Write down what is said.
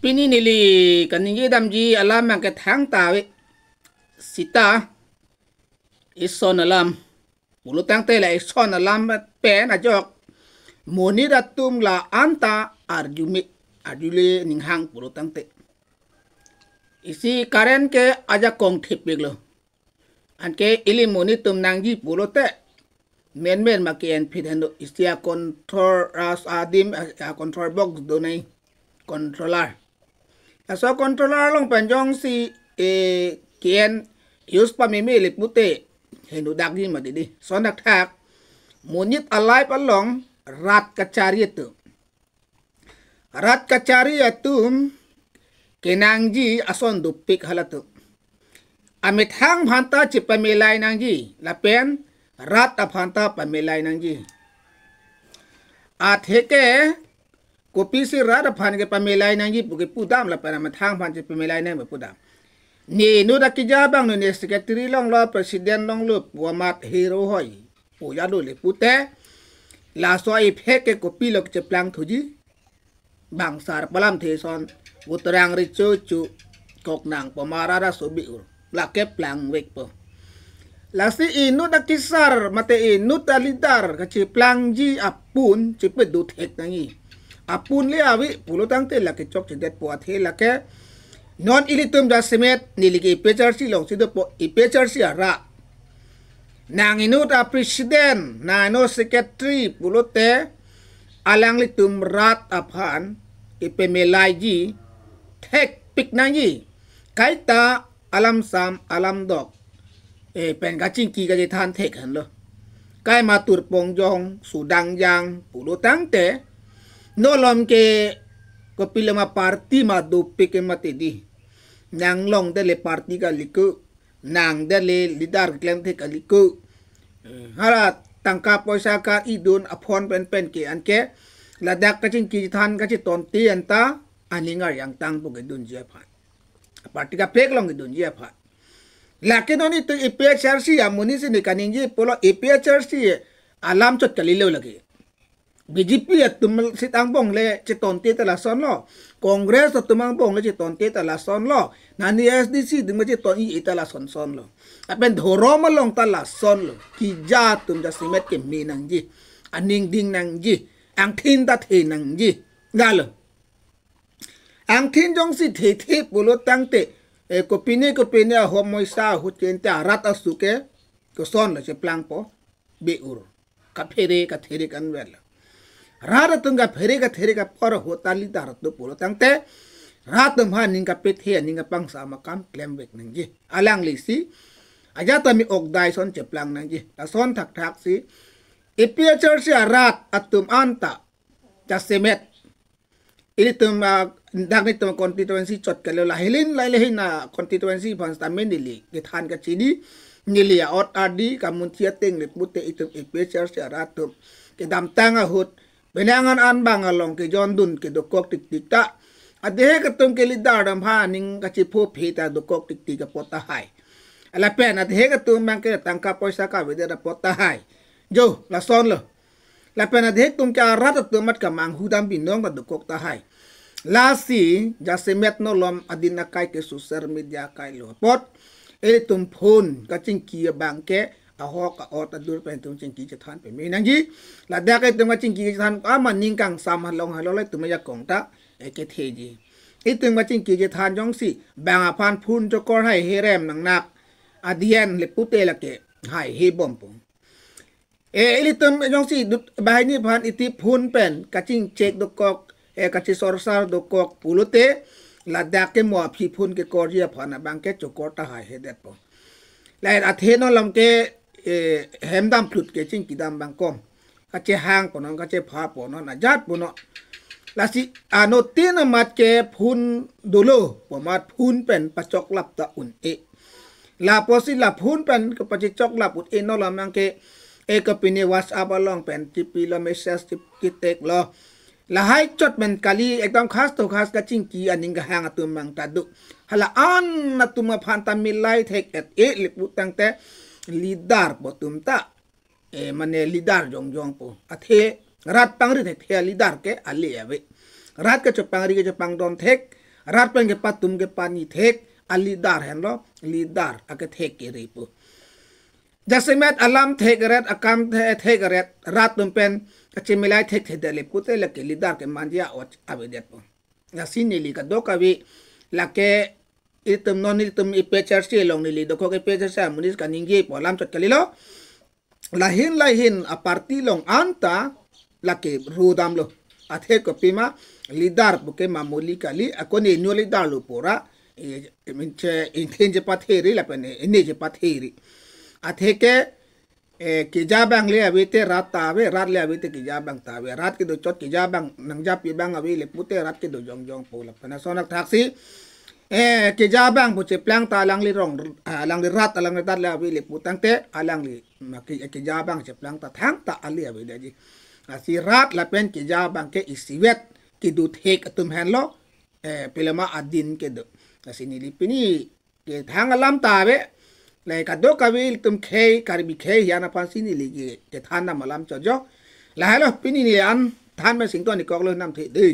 pini nili kaningi damji alam yang ke thang tawe sita ison alam bulu tang te la ison alam pen ajok moni datum la anta arjumi arjule ninghang bulu tang te isi karen ke aja kong thipik lo anke ili moni tum nangji bulu te men makien phidendo istia control ras adim control box donai controller aso controller long panjong si kien use pa mimi lipute henu dagi madidi sonak thak munit alai palong rat kacari atum kenangji ason dupik halatu amit hang phanta chipamilai nangji lapen rat aphanta pamilai nangji atheke kopi si rat aphan ke pamilai nangji puke pudam la para mathang phan che pamilai nang pudam ni nu da kija bang nu ne secretary long lo president long lo puamat hero hoi pu ya do le pute la so ai pheke kopi lok che plang thuji bang sar palam the son utrang ri chu chu kok nang pamara ra so bi la ke plang wek po la si inu da kisar mate inu talidar ka che plang ji apun che pe do thek nangi apun le awi pulo tang te la ke chok che det po athe la ke non ilitum da semet niligi pechar si long si do po ipechar si ara nang inu da president na no secretary pulo te alang litum rat aphan ipemelai ji thek pik nangi kaita alam sam alam dok pen ka chingki ka je than thek han lo kai ma tur pong jong sudang yang pulo tang te no lom ke ko pilama party ma do pike mate di nang long de le party ka liku nang de le lidar klem the ka liku hara tangka poisa ka idun aphon pen ke anke ladak ka chingki than ka chi ton ti anta aningar yang tang pu ke dun je phat party ka plek long ke dun je phat lakin oni to iphrc amuni se ne kaninji polo iphrc alam chot kalilo lagi BJP atum sitang bong le chiton te la son lo congress atumang bong le chiton te la son lo nani SDC ding chiton i la son lo apen dhoro malong ta la son lo ki ja tum ja simet ke mi nang ji aning ding nang ji ang thin ta the nang ji galo ang thin jong si the pulo tang te kopine homoisa hutken ta rat asuke ko son le che plang po be ur ka phere ka there kan wel rara tunga phere ka there ka por hotali dar to pulo tangte rat ma ninga pethe ninga pangsa makam klemwek nangji alang lisi aja tami okdai son che plang nangji ta son thak si ipia church rat atum anta jasemet ilitum dagni tum constituency chot kalo la helin lai le na constituency fans ta menili ke than ka chini nilia ot adi kamun thia teng le putte itum ipia church rat tum ke dam tanga hut benangan an bangalong ke jon dun ke dokok tik tik ta ade ka tum ke lidar dam ha ning ka chi pho pheta dokok tik tik ka pota hai ala pen ade ka tum mang ke tangka poisa ka vede da pota hai jo la son lo la pen ade tum ka rat tum mat ka mang hudam binong ka dokok ta hai la si jasemet no lom adina kai ke social media kai lo pot ele tum phone ka ching ki bang ke ahok ot adur pen tum chingki che than pe me nang ji la da ke tum chingki che than a man ning kang sam halong halole tum ya kong ta e ke the ji i tum chingki che than jong si bang a phan phun cho kor hai he rem nang nak adien le pute la ke hai he bom pum e tum jong si bai ni phan iti phun pen ka ching chek do kok ka chi sor sar do kok pulute la da ke mo phi phun ke kor ya phan bang ke cho kor ta hai he det po lai a the no lam ke hemdam plut ke ching kidam bangkom ka che hang ponon ka che pha ponon na jat pono la si ano tin mat ke phun dolo pomat phun pen pachok lap ta un e la posi la phun pen ko pachi chok lap ut e no lam nang ke e ka pine whatsapp along pen tipi la message tip kitek lo la hai chot men kali ekdam khas to khas ka ching ki aning ga hang atum mang ta du hala an na tuma phanta milai thek et e lipu tangte lidar botum ta mane lidar jong po athe rat pangri the lidar ke ali ave rat ke chopangri ke chopang don thek rat pen ke patum ke pani thek alidar hen lo lidar ake thek ke ripu jasemet alam thek ret akam thek ret rat tum pen kachimilai thek thedele pute le ke lidar ke mandia ot abedet po ngasini li ka dokawi la ke itum non itum ipecher si long ni li do ko ke pecher sa munis kaningi po lam chot kalilo lahin a parti long anta la ke rudam lo athe ko pima lidar buke mamuli kali akoni no lidar lo pora minche intenje patheri la pene eneje patheri athe ke ki jabang le avite rat tawe rat le avite ki jabang tawe rat ke do chot ki jabang nang jap pi bang awi le pute rat ke do jong po la pana sonak thaksi ki jabang bu che plang ta lang li rong lang li rat lang tat le awi le putang te alang li ma ki jabang che plang ta thang ta ali awi de ji asi rat la pen ki jabang ke isiwet ki du thek tum han lo pilama adin ke do asi ni li pini ke thang alam tawe lai ka do kawil tum khei karbi khei yana pansi ni li ke than na malam cho jo la lo pini ni an than ma sing to ni kok lo nam the de